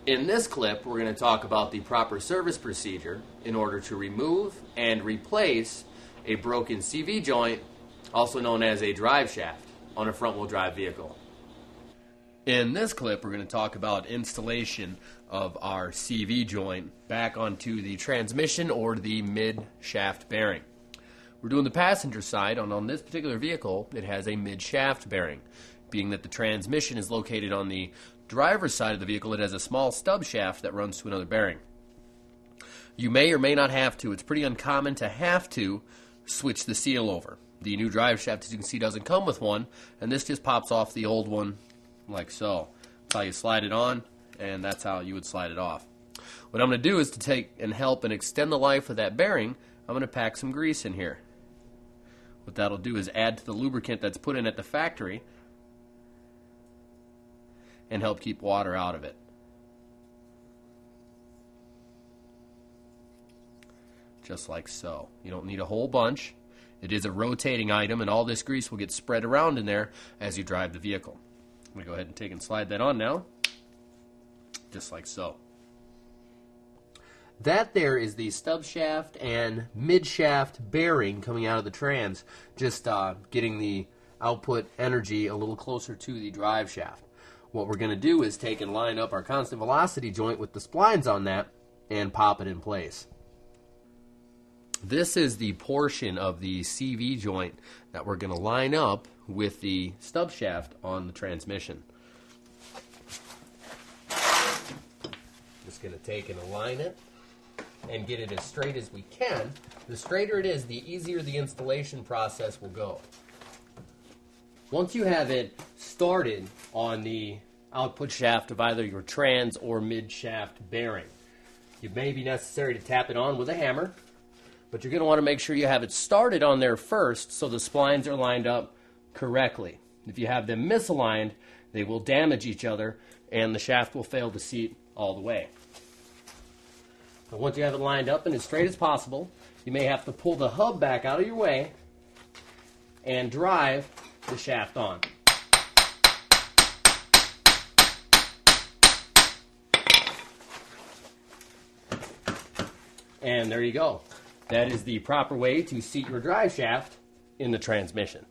In this clip, we're going to talk about the proper service procedure in order to remove and replace a broken CV joint, also known as a drive shaft, on a front-wheel drive vehicle. In this clip, we're going to talk about installation of our CV joint back onto the transmission or the mid-shaft bearing. We're doing the passenger side, and on this particular vehicle, it has a mid-shaft bearing. Being that the transmission is located on the driver's side of the vehicle, it has a small stub shaft that runs to another bearing. You may or may not have to. It's pretty uncommon to have to switch the seal over. The new drive shaft, as you can see, doesn't come with one, and this just pops off the old one like so. That's how you slide it on, and that's how you would slide it off. What I'm going to do is to take and help and extend the life of that bearing, I'm going to pack some grease in here. What that'll do is add to the lubricant that's put in at the factory and help keep water out of it. Just like so. You don't need a whole bunch. It is a rotating item, and all this grease will get spread around in there as you drive the vehicle. I'm going to go ahead and take and slide that on now. Just like so. That there is the stub shaft and mid-shaft bearing coming out of the trans, just getting the output energy a little closer to the drive shaft. What we're going to do is take and line up our constant velocity joint with the splines on that and pop it in place. This is the portion of the CV joint that we're going to line up with the stub shaft on the transmission. Just going to take and align it and get it as straight as we can. The straighter it is, the easier the installation process will go. Once you have it started on the output shaft of either your trans or mid-shaft bearing, it may be necessary to tap it on with a hammer, but you're going to want to make sure you have it started on there first so the splines are lined up correctly. If you have them misaligned, they will damage each other and the shaft will fail to seat all the way. But once you have it lined up and as straight as possible, you may have to pull the hub back out of your way and drive the shaft on. And there you go. That is the proper way to seat your drive shaft in the transmission.